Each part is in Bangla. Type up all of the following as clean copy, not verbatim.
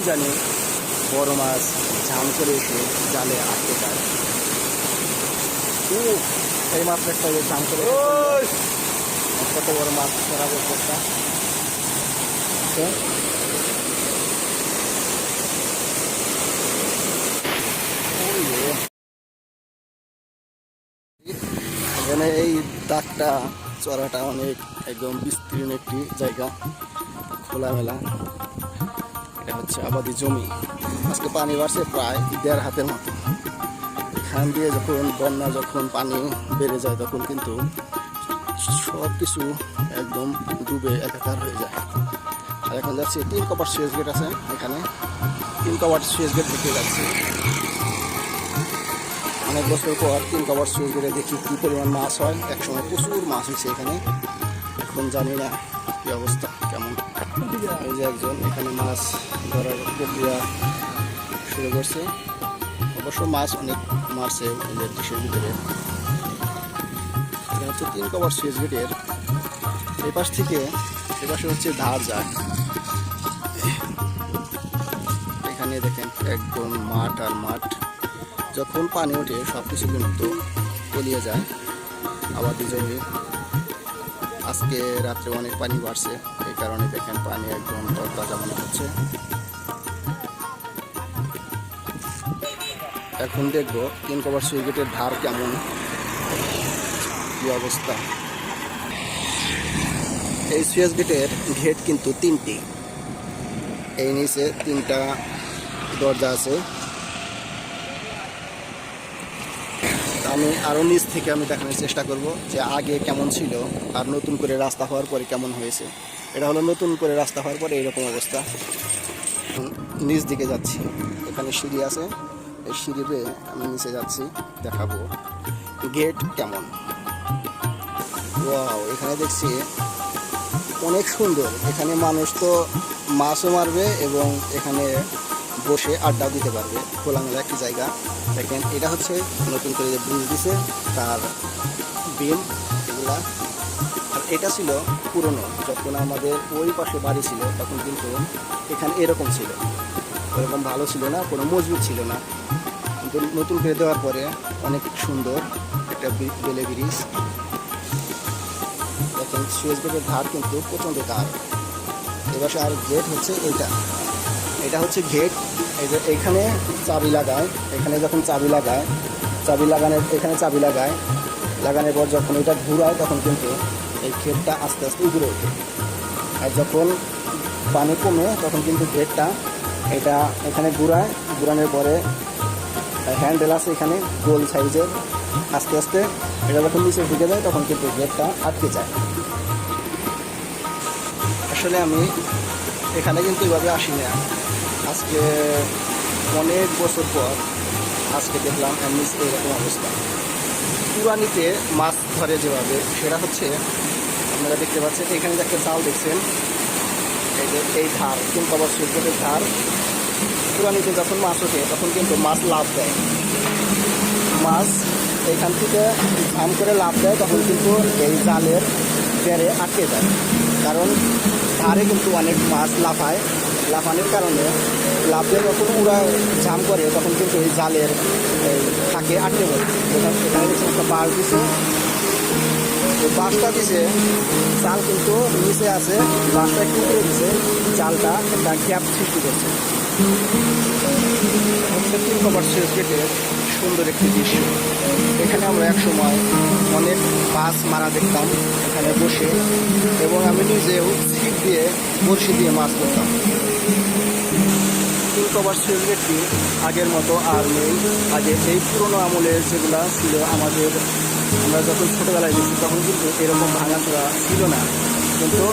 জানি বড় মাছ ঝাম করে এসে জালে আটকে যায়। এই মাছটা একটা ঝাম করে কত বড় মাছ ধরা একটা এখানে এই দাগটা চড়াটা অনেক একদম বিস্তীর্ণ একটি জায়গা, খোলামেলা। এটা হচ্ছে আবাদি জমি। আজকে পানি বাড়ছে প্রায় 1.5 হাতের মতো। এখান দিয়ে যখন পানি বেড়ে যায় তখন কিন্তু সব কিছু একদম ডুবে একাকার হয়ে যায়। আর এখন যাচ্ছি 3 কপার সুয়েজ গেট আছে, এখানে 3 কপার সুয়েজ গেট দেখতে যাচ্ছি। অনেক বছর পর 3 কপার সুয়েজ গেটে দেখি কী পরিমাণ মাছ হয়। একসময় প্রচুর মাছ হয়েছে এখানে, এখন জানি না কী অবস্থা কেমন। এই যে একজন এখানে মাছ ধরার প্রক্রিয়া শুরু করছে। অবশ্য মাছ অনেক মারছে এই যে ডিশের ভিতরে। এটা হচ্ছে 3 কপার সুয়েজ গেটের এই পাশ থেকে এ পাশে হচ্ছে ধার যায়। এখানে দেখেন একদম মাঠ আর মাঠ। যখন পানি ওঠে সব কিছু কিন্তু তলিয়ে যায় আবাদি জমি। আজকে রাত্রে অনেক পানি বাড়ছে, এই কারণে দেখেন পানি একদম তরতাজা মনে হচ্ছে। এখন দেখবো 3 কপার সুইচ গেটের ধার কেমন, কি অবস্থা। এই সুইচ গেটের গেট কিন্তু 3টি। এই নিচে 3টা দরজা আছে। আমি আরও নিচ থেকে দেখানোর চেষ্টা করব যে আগে কেমন ছিল আর নতুন করে রাস্তা হওয়ার পরে কেমন হয়েছে। এটা হলো নতুন করে রাস্তা হওয়ার পরে এরকম অবস্থা। নিচ দিকে যাচ্ছি, এখানে সিঁড়ি আছে, এই সিঁড়ি বেয়ে আমি নিচে যাচ্ছি, দেখাবো গেট কেমন। ওয়াও, এখানে দেখছি অনেক সুন্দর। এখানে মানুষ তো মাছও মারবে এবং এখানে বসে আড্ডা দিতে পারবে, খোলামেলা একটি জায়গা। দেখেন এটা হচ্ছে নতুন করে যে ব্রিজ দিছে তার বিম এগুলা। আর এটা ছিল পুরনো, যখন আমাদের ওই পাশে বাড়ি ছিল তখন কিন্তু এখানে এরকম ছিল, এরকম ভালো ছিল না, কোনো মজবুত ছিল না। কিন্তু নতুন করে দেওয়ার পরে অনেক সুন্দর একটা বেলে ব্রিজ। দেখেন সুয়েজ গেটের ধার কিন্তু প্রচণ্ড ধার। এবার আর গেট হচ্ছে এটা হচ্ছে গেট। এই যে এইখানে চাবি লাগায়, এখানে যখন চাবি লাগায় এখানে চাবি লাগানোর পর যখন এটা ঘুরায় তখন কিন্তু এই গেটটা আস্তে আস্তে উপরে ওঠে। আর যখন পানি কমে তখন কিন্তু গেটটা এখানে ঘুরানোর পরে হ্যান্ডেল আছে এখানে গোল সাইজের। আস্তে আস্তে এটা যখন নিচে ঢুকে যায় তখন কিন্তু গেটটা আটকে যায়। আসলে আমি এখানে কিন্তু এভাবে আসি না, আজকে অনেক বছর পর আজকে দেখলাম নিচে এরকম অবস্থা। পুরানিতে মাছ ধরে যেভাবে, সেটা হচ্ছে আপনারা দেখতে পাচ্ছেন এখানে যে একটা জাল দেখছেন, এই ধার 3 কপার সুইচ গেটের ধার। পুরানিতে যখন মাছ ওঠে তখন কিন্তু মাছ লাফ দেয়, মাছ এখান থেকে ঝাম করে লাফ দেয়, তখন কিন্তু এই জালের বেড়ে আটকে যায়। কারণ ধারে কিন্তু অনেক মাছ লাফানোর কারণে লাফ দিয়ে যখন ওরা ঝাম করে তখন কিন্তু এই জালের থাকে আটকে পড়ে। এখানে কিছু একটা বাঁশ দিছে, ওই বাঁশটা দিছে, জাল কিন্তু নিচে আছে, বাঁশটা একটু উপরে দিছে, জালটা একটা গ্যাপ সৃষ্টি করছে। হচ্ছে 3 কপার সুইচ গেটের সুন্দর একটি দৃশ্য। এখানে আমরা এক সময় অনেক মাছ মারা দেখতাম এখানে বসে, এবং আমি নিজেও ছিপ দিয়ে বড়শি দিয়ে মাছ ধরতাম। 3 কপার সুইচ গেটটি আগের মতো আর নেই। আগে এই পুরোনো আমলের যেগুলো ছিল আমরা যখন ছোটোবেলায় গেছি তখন কিন্তু এরকম ভাঙাচোরা ছিল না, কিন্তু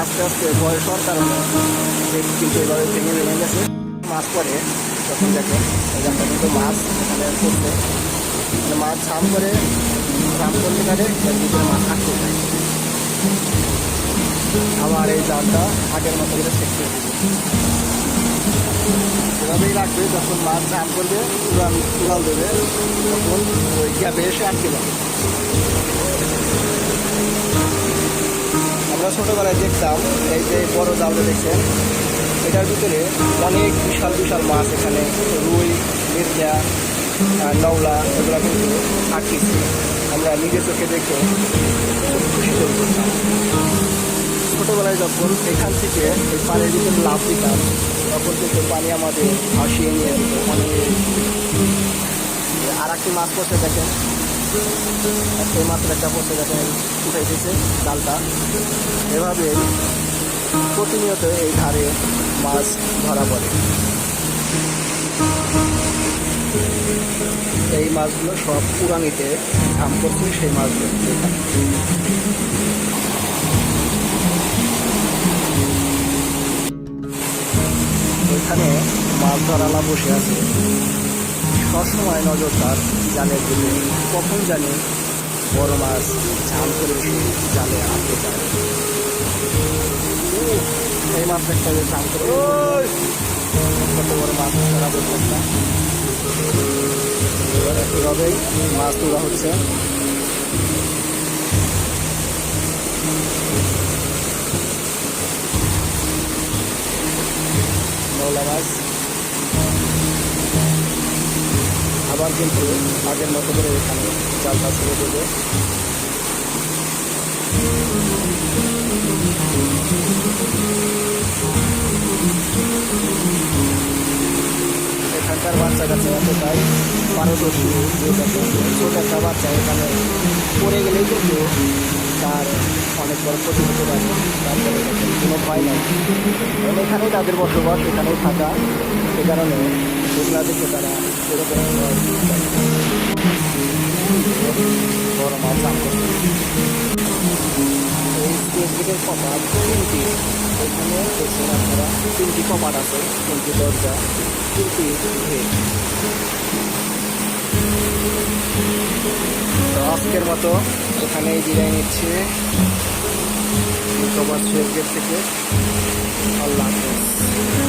আস্তে আস্তে বয়স হওয়ার কারণে কিন্তু এভাবে ভেঙে গেছে। মাছ পরে তখন দেখেন এখানটা কিন্তু মাছ এখানে করতে, মাছ ঝাম করতে পারে, এর ভিতরে মাছ আটকে যায়। আবার এই জালটা আগের মতো করে সেট করে দেবে, এভাবেই রাখবে। যখন মাছ ঝাম করবে উড়াল দেবে তখন ওই গ্যাপে এসে আটকে যাবে। আমরা আমরা ছোটোবেলায় দেখতাম এই যে বড় জালটা দেখছেন, এটার ভিতরে অনেক বিশাল বিশাল মাছ, এখানে রুই, মির্জা, নওলা এগুলো কিন্তু আটকেছে। আমরা নিজের চোখে দেখে খুব খুশি বোধ করতাম। ছোটোবেলায় যখন এখান থেকে এই পানির ভিতরে লাফ দিতাম, তখন কিন্তু পানি আমাদের ভাসিয়ে নিয়ে যেত অনেক। আর একটি মাছ পড়ছে দেখেন, এই মাছের একটা পড়ছে দেখেন, উঠে এসেছে জালটা। এভাবেই প্রতিনিয়ত এই ধারে মাছ ধরা পড়ে। এই মাছগুলো সব পুরানিতে ঝাম করছে, সেই মাছগুলো ওইখানে মাছ ধরালা বসে আছে, সবসময় নজর তার জালের দিকে, কখন জানি বড় মাছ ঝাম করে এসে জালে আটকে যায়। এই মাছ একটা ঝাম করে কত বড় মাছ ধরা বলছে না। এবার এভাবেই মাছ তোলা হচ্ছে। নওলা মাছ আবার কিন্তু আগের মতো করে এখানে জালটা ছেড়ে দেবে। এখানকার বাচ্চা কাছে এতটাই পারদর্শী যে দেখেন ছোট একটা বাচ্চা এখানে পড়ে গেলেই কিন্তু তার অনেক বড় ক্ষতি হতে পারে। তারপরে দেখেন কোনো ভয় নাই, এবং এখানেই তাদের বসবাস, এখানেই থাকা। সে কারণে এগুলা দেখে তারা এরকম বড় মাছ চান করছে। এই স্টেজ গেটের কপাট 3টি, এখানে দেখছেন আপনারা 3টি কপাট আছে, 3টি দরজা, 3টি গেট। তো আজকের মতো এখানেই বিদায় নিচ্ছে কপাট শেষ গেট থেকে। আল্লাহ হাফেজ।